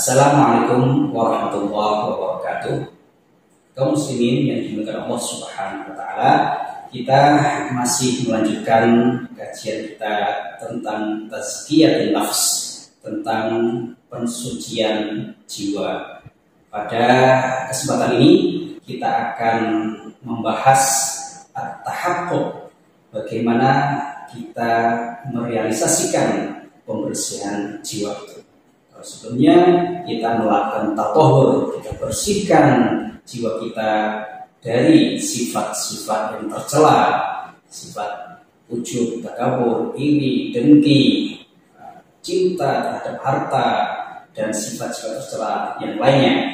Assalamualaikum warahmatullahi wabarakatuh. Kaum muslimin yang dimuliakan Allah Subhanahu wa taala, kita masih melanjutkan kajian kita tentang tazkiyatun nafs, tentang pensucian jiwa. Pada kesempatan ini kita akan membahas at-tahaqquq, bagaimana kita merealisasikan pembersihan jiwa itu. Kalau sebelumnya kita melakukan tatahur, kita bersihkan jiwa kita dari sifat-sifat yang tercela, sifat ujub, takabur, iri, dengki, cinta terhadap harta, dan sifat-sifat tercela yang lainnya.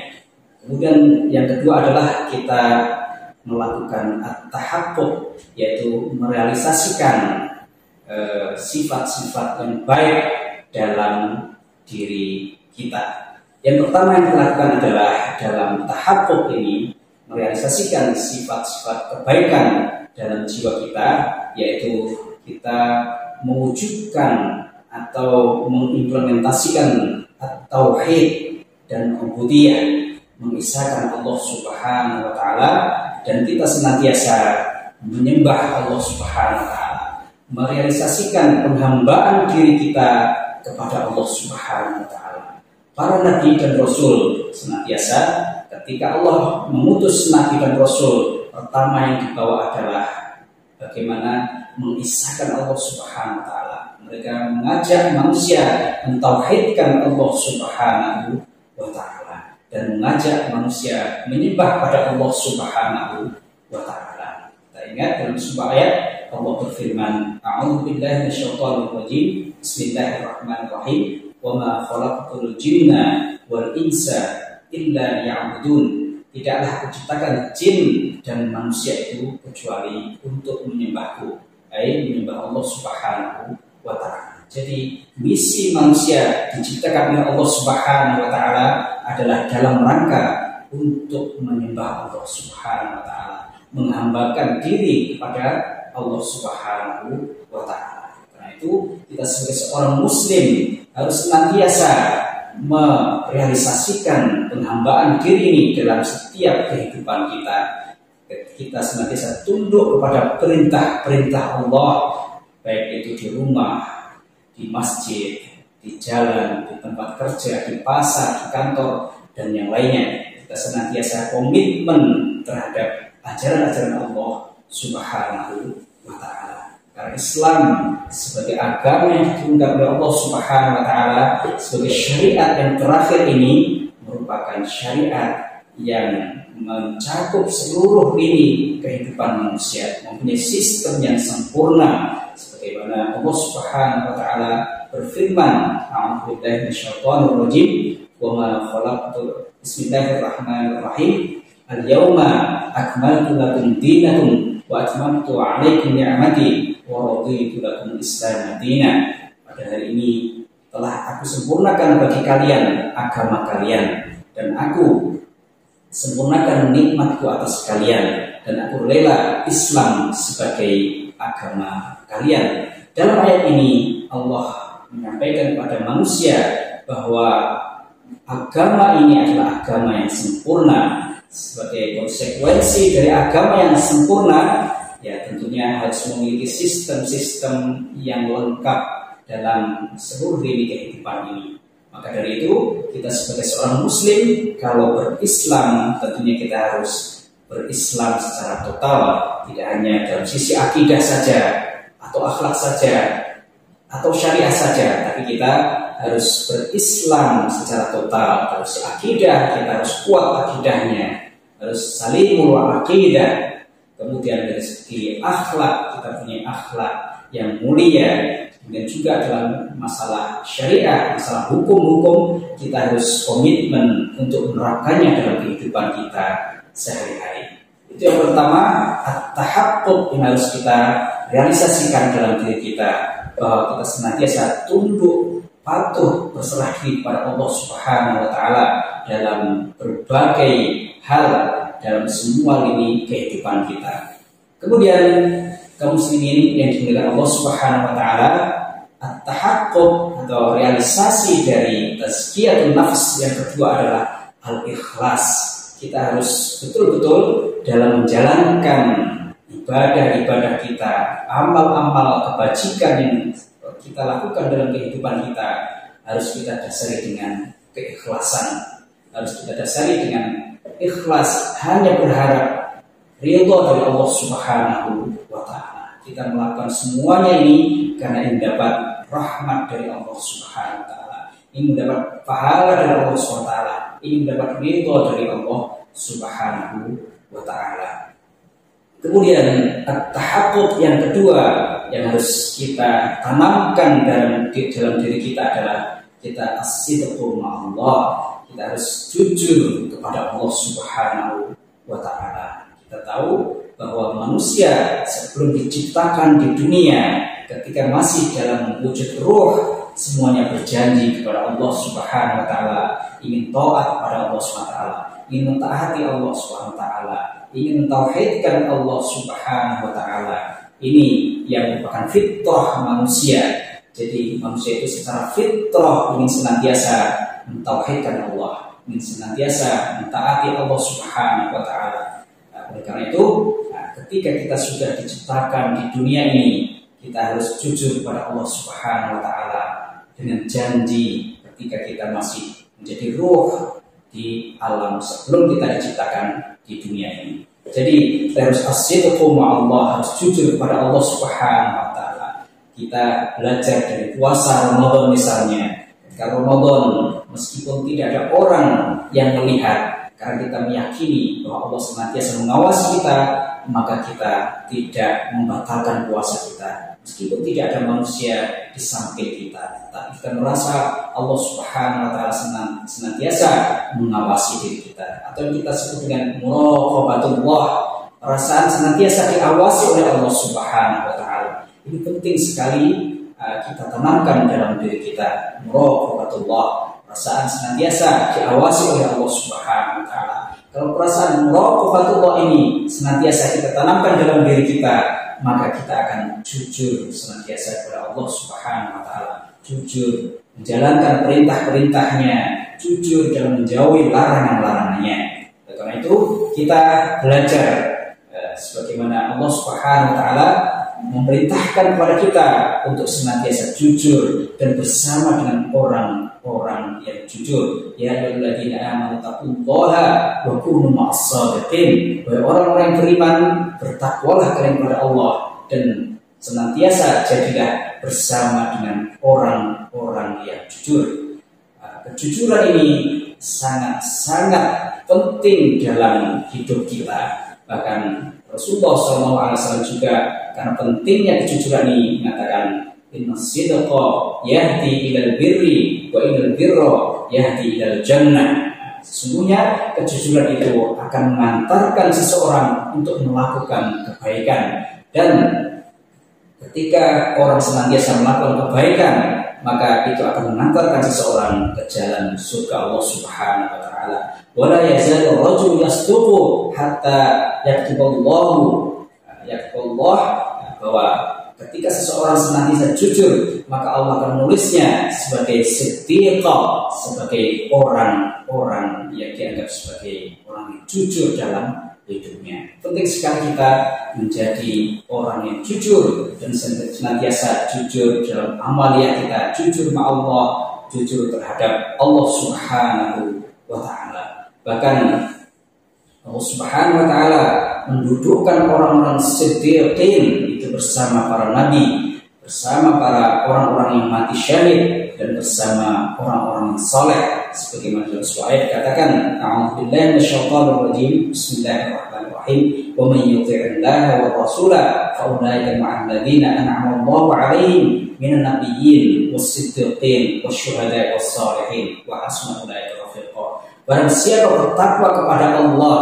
Kemudian yang kedua adalah kita melakukan at-tahaqquq, yaitu merealisasikan sifat-sifat yang baik dalam diri kita. Yang pertama yang dilakukan adalah dalam tahaqquq ini merealisasikan sifat-sifat kebaikan dalam jiwa kita, yaitu kita mewujudkan atau mengimplementasikan tauhid dan ubudiyah, mengisahkan Allah Subhanahu wa taala, dan kita senantiasa menyembah Allah Subhanahu wa taala, merealisasikan penghambaan diri kita kepada Allah Subhanahu wa taala. Para nabi dan rasul senantiasa ketika Allah mengutus nabi dan rasul, pertama yang dibawa adalah bagaimana mengisahkan Allah Subhanahu wa taala. Mereka mengajak manusia mentauhidkan Allah Subhanahu wa taala dan mengajak manusia menyembah pada Allah Subhanahu wa taala. Kita ingat dalam sebuah ayat Allah berfirman, A'udzu billahi minasyaitonir rajim. Bismillahirrahmanirrahim. Wa ma khalaqtul jinna wal insa illa liya'budun. Tidaklah aku ciptakan jin dan manusia itu kecuali untuk menyembahku, menyembah Allah Subhanahu wa taala. Jadi misi manusia diciptakan oleh Allah Subhanahu wa taala adalah dalam rangka untuk menyembah Allah Subhanahu wa taala, menghambakan diri kepada Allah Subhanahu wa taala. Karena itu kita sebagai seorang muslim harus senantiasa merealisasikan penghambaan diri ini dalam setiap kehidupan kita. Kita senantiasa tunduk kepada perintah-perintah Allah, baik itu di rumah, di masjid, di jalan, di tempat kerja, di pasar, di kantor, dan yang lainnya. Kita senantiasa komitmen terhadap ajaran-ajaran Allah Subhanahu wa taala. Karena Islam sebagai agama yang diturunkan oleh Allah Subhanahu wa taala, sebagai syariat yang terakhir ini, merupakan syariat yang mencakup seluruh lini kehidupan manusia, mempunyai sistem yang sempurna, sebagaimana Allah Subhanahu wa taala berfirman, A'udzu billahi minasyaitonir rajim, wa ma khalaqtu bismillahirrahmanirrahim, al-yauma akmaltu lakum dinakum wa atmamtu 'alaikum ni'mati wa raditu lakum Islam dinan. Pada hari ini telah aku sempurnakan bagi kalian agama kalian, dan aku sempurnakan nikmatku atas kalian, dan aku rela Islam sebagai agama kalian. Dalam ayat ini Allah menyampaikan kepada manusia bahwa agama ini adalah agama yang sempurna. Sebagai konsekuensi dari agama yang sempurna, ya tentunya harus memiliki sistem-sistem yang lengkap dalam seluruh lini kehidupan ini. Maka dari itu, kita sebagai seorang muslim, kalau berislam, tentunya kita harus berislam secara total, tidak hanya dalam sisi akidah saja, atau akhlak saja, atau syariah saja, tapi kita harus berislam secara total. Harus akidah, kita harus kuat akidahnya, harus salimul aqidah. Kemudian dari segi akhlak, kita punya akhlak yang mulia. Dan juga dalam masalah syariah, masalah hukum-hukum, kita harus komitmen untuk menerapkannya dalam kehidupan kita sehari-hari. Itu yang pertama, at-tahaqquq yang harus kita realisasikan dalam diri kita, bahwa kita senantiasa tunduk, patuh, berserah diri kepada Allah Subhanahu wa taala dalam berbagai hal, dalam semua lini kehidupan kita. Kemudian kaum muslimin yang dimuliakan Allah Subhanahu wa taala, tahaqquq atau realisasi dari tazkiyatun nafs yang kedua adalah al-ikhlas. Kita harus betul-betul dalam menjalankan ibadah-ibadah kita, amal-amal kebajikan yang kita lakukan dalam kehidupan kita, harus kita dasari dengan keikhlasan. Harus kita dasari dengan ikhlas, hanya berharap ridho dari Allah Subhanahu wa Ta'ala. Kita melakukan semuanya ini karena ingin dapat rahmat dari Allah Subhanahu wa Ta'ala, ingin mendapat pahala dari Allah Subhanahu wa Ta'ala, ingin mendapat ridho dari Allah Subhanahu wa Ta'ala. Kemudian tahaqquq yang kedua yang harus kita tanamkan dalam diri kita adalah kita as-sidqu ma'allah. Kita harus jujur kepada Allah Subhanahu wa Ta'ala. Kita tahu bahwa manusia sebelum diciptakan di dunia, ketika masih dalam wujud ruh, semuanya berjanji kepada Allah Subhanahu wa Ta'ala, ingin taat kepada Allah Subhanahu wa Ta'ala, ingin mentaati Allah Subhanahu wa Ta'ala, ingin mentauhidkan Allah Subhanahu wa Ta'ala. Ini yang merupakan fitrah manusia. Jadi manusia itu secara fitrah ingin senantiasa mentauhidkan Allah, ingin senantiasa mentaati Allah Subhanahu wa Ta'ala. Oleh karena itu, ketika kita sudah diciptakan di dunia ini, kita harus jujur kepada Allah Subhanahu wa Ta'ala dengan janji ketika kita masih menjadi ruh di alam sebelum kita diciptakan di dunia ini. Jadi kita harus as-sidqu ma'allah, harus jujur kepada Allah Subhanahu wa Ta'ala. Kita belajar dari puasa Ramadan misalnya. Ketika Ramadan, meskipun tidak ada orang yang melihat, karena kita meyakini bahwa Allah senantiasa mengawasi kita, maka kita tidak membatalkan puasa kita. Meskipun tidak ada manusia di samping kita, tapi kita merasa Allah Subhanahu wa Ta'ala senantiasa mengawasi diri kita. Atau kita sebut dengan muraqabatullah, perasaan senantiasa diawasi oleh Allah Subhanahu wa Ta'ala. Ini penting sekali kita tanamkan dalam diri kita, muraqabatullah, perasaan senantiasa diawasi oleh Allah Subhanahu wa Ta'ala. Kalau perasaan muraqabatullah ini senantiasa kita tanamkan dalam diri kita, maka kita akan jujur senantiasa kepada Allah Subhanahu wa Ta'ala, jujur menjalankan perintah-perintahnya, jujur dalam menjauhi larangan-larangannya. Karena itu kita belajar sebagaimana Allah Subhanahu wa Ta'ala memerintahkan kepada kita untuk senantiasa jujur dan bersama dengan orang-orang yang jujur. Ya ayyuhalladzina amanu taqullaha wa kunu ma'as-shadiqin. Wahai orang-orang yang beriman, bertakwalah kalian kepada Allah dan senantiasa jadilah bersama dengan orang-orang yang jujur. Kejujuran ini sangat-sangat penting dalam hidup kita. Bahkan Rasulullah SAW juga karena pentingnya kejujuran ini mengatakan, inna sidqa yahdi ilal birri wa ilal birra yahdi ilal jannah. Sesungguhnya kejujuran itu akan mengantarkan seseorang untuk melakukan kebaikan, dan ketika orang senantiasa melakukan kebaikan, maka itu akan mengantarkan seseorang ke jalan surga Allah Subhanahu wa Ta'ala. Wala yazalu rajul yasduqu hatta yaktuballahu bahwa ketika seseorang senantiasa jujur, maka Allah akan menulisnya sebagai siddiqah, sebagai orang-orang yang dianggap sebagai orang yang jujur dalam hidupnya. Penting sekali kita menjadi orang yang jujur dan senantiasa jujur dalam amalia kita, jujur sama Allah, jujur terhadap Allah Subhanahu wa Ta'ala. Bahkan Allah Subhanahu wa Ta'ala mendudukkan orang-orang siddiqin itu bersama para nabi, bersama para orang-orang yang mati syahid, dan bersama orang-orang yang saleh. Sebagaimana dalam surah ayat katakan, a'udzubillahi minasyaitonir rajim, bismillahirrahmanirrahim, wa may yuti'illaha wa rasulahu fa ulaika ma'al ladzina an'ama Allahu 'alaihim minan nabiyyin was-siddiqin wasyuhada'i was-shalihin wa hasuna ulaika rafiqa. Barang siapa bertakwa kepada Allah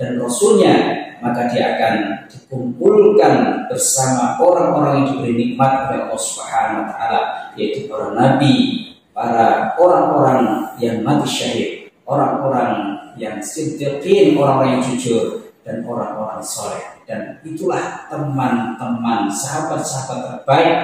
dan Rasulnya, maka dia akan dikumpulkan bersama orang-orang yang diberi nikmat oleh Allah Subhanahu wa Ta'ala, yaitu para nabi, para orang-orang yang mati syahid, orang-orang yang siddiqin, orang-orang yang jujur, dan orang-orang soleh. Dan itulah teman-teman, sahabat-sahabat terbaik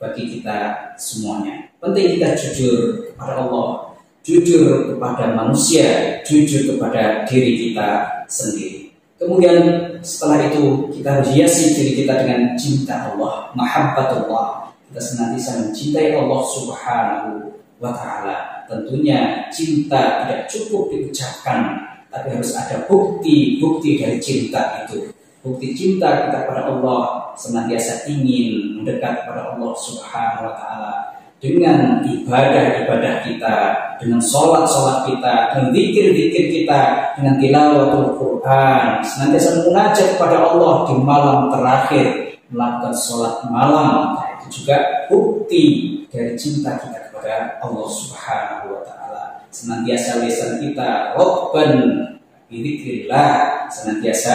bagi kita semuanya. Penting kita jujur kepada Allah, jujur kepada manusia, jujur kepada diri kita sendiri. Kemudian setelah itu kita harus hiasi diri kita dengan cinta Allah, mahabbatullah. Kita senantiasa mencintai Allah Subhanahu wa Ta'ala. Tentunya cinta tidak cukup diucapkan, tapi harus ada bukti-bukti dari cinta itu. Bukti cinta kita kepada Allah, senantiasa ingin mendekat kepada Allah Subhanahu wa Ta'ala dengan ibadah-ibadah kita, dengan sholat-sholat kita, dengan zikir-zikir kita, dengan tilawatul Quran, senantiasa munajat kepada Allah di malam terakhir, melakukan sholat malam. Nah, itu juga bukti dari cinta kita kepada Allah Subhanahu wa Ta'ala. Senantiasa lisan kita Rabban bidzikrillah, senantiasa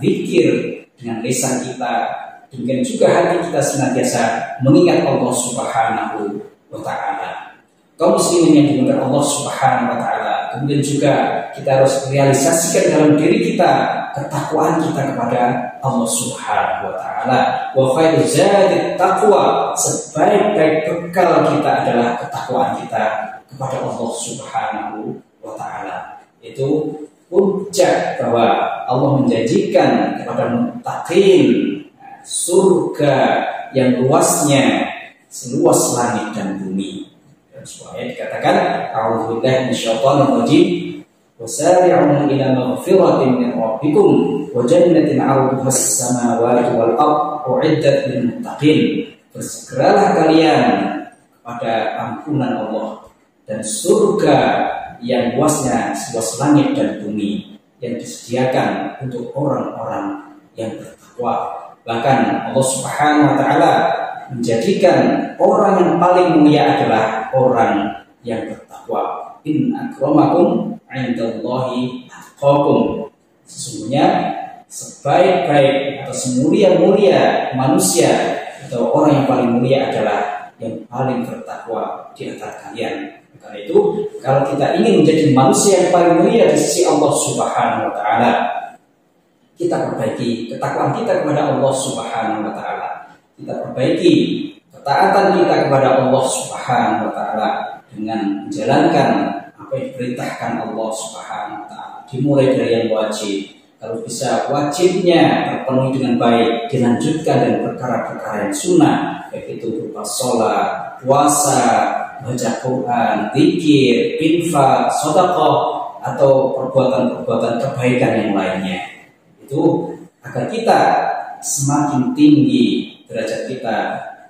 zikir dengan lisan kita. Demikian juga hati kita senantiasa mengingat Allah Subhanahu wa Ta'ala. Kaum muslimin yang dimuliakan Allah Subhanahu wa Ta'ala, kemudian juga kita harus realisasikan dalam diri kita ketakwaan kita kepada Allah Subhanahu wa Ta'ala. Wa khairu zadit taqwa, sebaik-baik bekal kita adalah ketakwaan kita kepada Allah Subhanahu wa Ta'ala. Itu puncak bahwa Allah menjanjikan kepada muttaqin surga yang luasnya seluas langit dan bumi. Dan supaya dikatakan a'udzubillahi minasyaitonir rajim wasari'u ila maghfiratin min rabbikum wa jannatin 'arduhas samawati wal ardh u'iddat lil muttaqin. Bersegeralah kalian kepada ampunan Allah dan surga yang luasnya seluas langit dan bumi yang disediakan untuk orang-orang yang bertakwa. Bahkan Allah Subhanahu wa Ta'ala menjadikan orang yang paling mulia adalah orang yang bertakwa. In akramakum 'indallahi atqakum. Sesungguhnya sebaik-baik atau semulia-mulia manusia atau orang yang paling mulia adalah yang paling bertakwa di antara kalian. Karena itu, kalau kita ingin menjadi manusia yang paling mulia di sisi Allah Subhanahu wa Ta'ala, kita perbaiki ketakwaan kita kepada Allah Subhanahu wa Ta'ala. Kita perbaiki ketaatan kita kepada Allah Subhanahu wa Ta'ala dengan menjalankan apa yang diperintahkan Allah Subhanahu wa Ta'ala. Dimulai dari yang wajib. Kalau bisa wajibnya terpenuhi dengan baik, dilanjutkan dengan perkara-perkara yang sunnah, baik itu berupa sholat, puasa, baca Quran, zikir, infak, sedekah, atau perbuatan-perbuatan kebaikan yang lainnya. Itu agar kita semakin tinggi derajat kita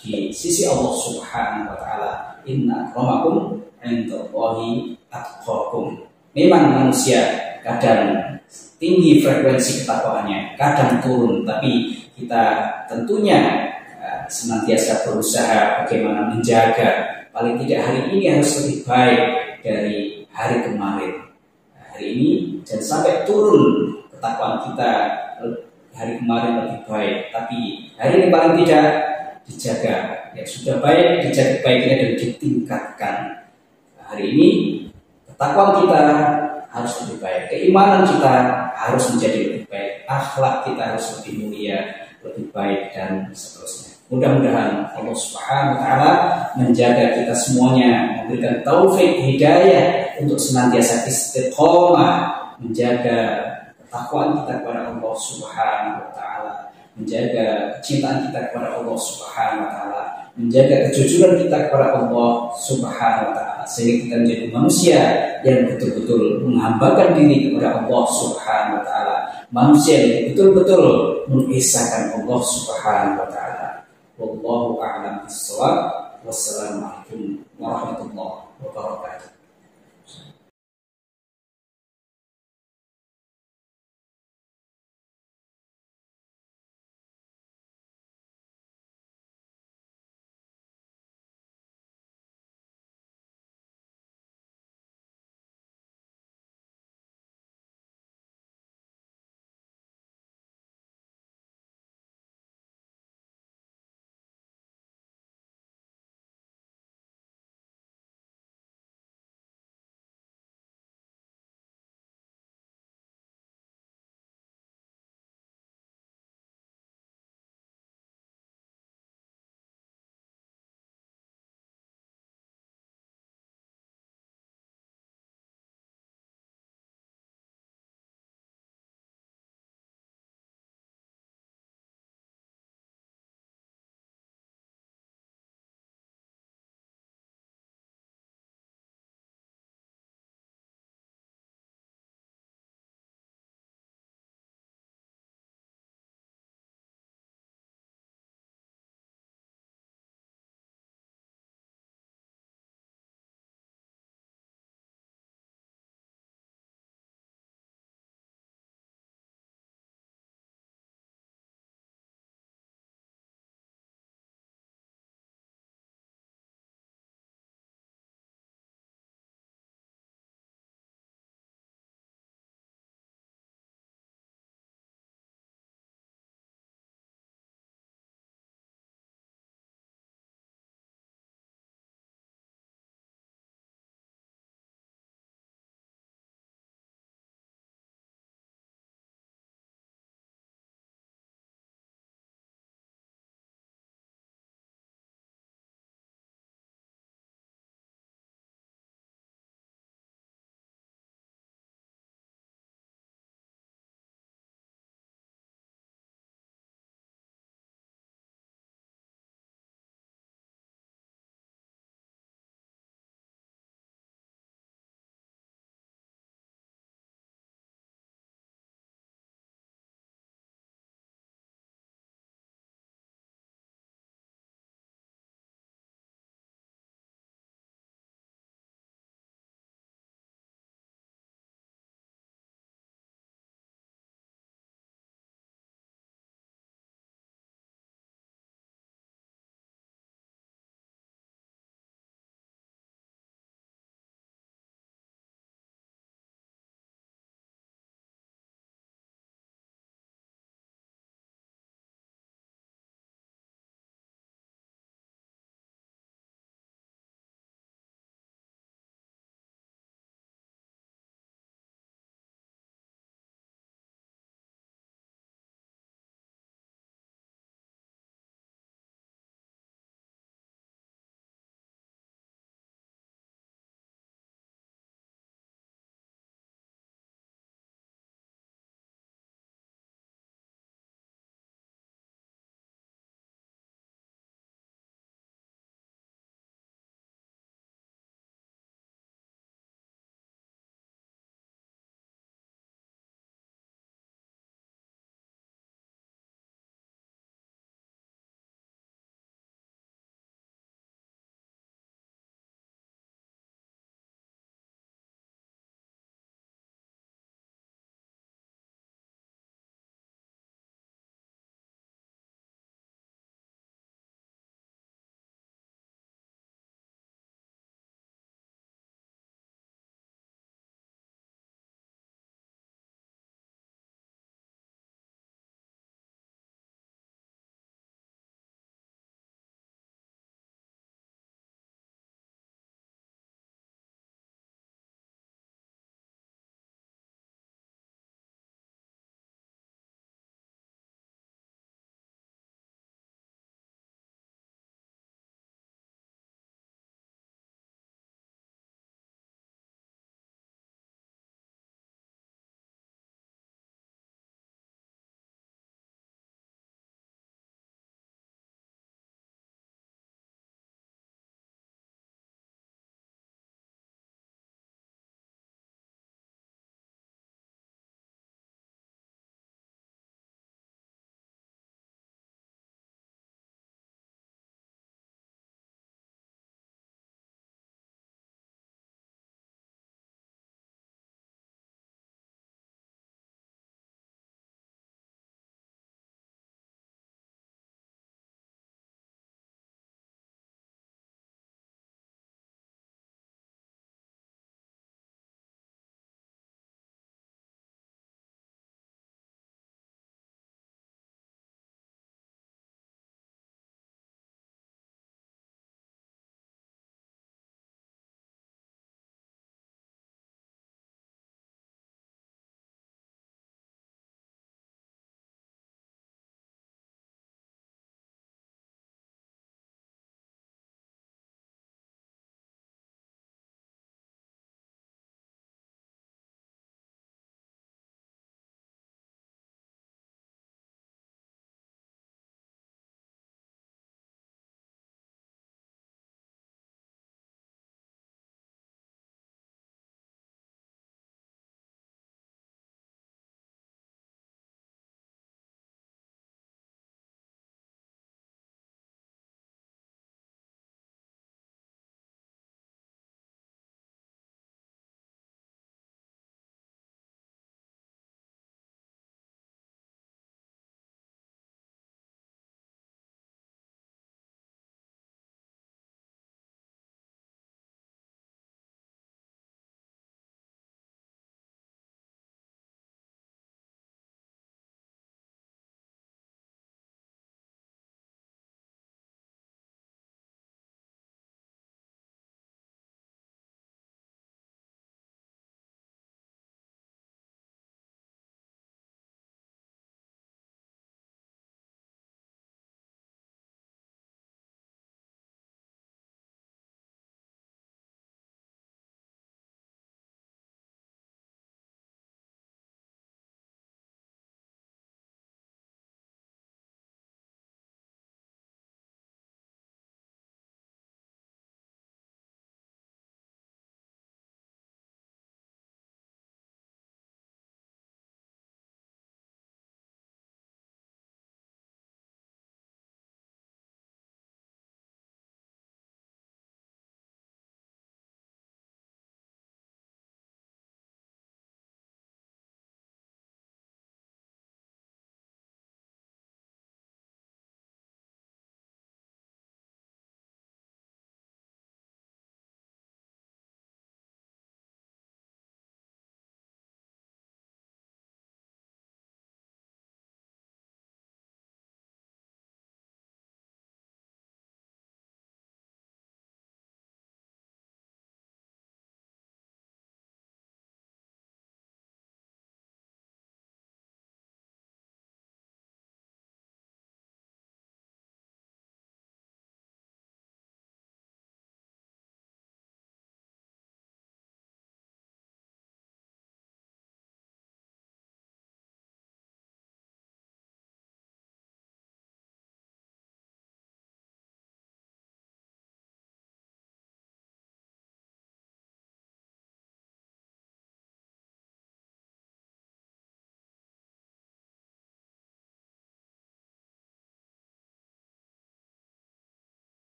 di sisi Allah Subhanahu wa Ta'ala. Inna akramakum 'indallahi atqakum. Memang manusia kadang tinggi frekuensi ketakwaannya, kadang turun, tapi kita tentunya senantiasa berusaha bagaimana menjaga. Paling tidak hari ini harus lebih baik dari hari kemarin. Hari ini jangan sampai turun ketakwaan kita, hari kemarin lebih baik, tapi hari ini paling tidak dijaga. Yang sudah baik dijaga baiknya dan ditingkatkan. Hari ini ketakwaan kita harus lebih baik, keimanan kita harus menjadi lebih baik, akhlak kita harus lebih mulia, lebih baik, dan seterusnya. Mudah-mudahan Allah Subhanahu wa Ta'ala menjaga kita semuanya, memberikan taufik hidayah untuk senantiasa istiqomah, menjaga ketakwaan kita kepada Allah Subhanahu wa Ta'ala, menjaga kecintaan kita kepada Allah Subhanahu wa Ta'ala, menjaga kejujuran kita kepada Allah Subhanahu wa Ta'ala, sehingga kita menjadi manusia yang betul-betul menghambakan diri kepada Allah Subhanahu wa Ta'ala, manusia yang betul-betul mengisahkan Allah Subhanahu wa Ta'ala. Wallahu a'lam bishawab. Wassalamualaikum warahmatullahi wabarakatuh.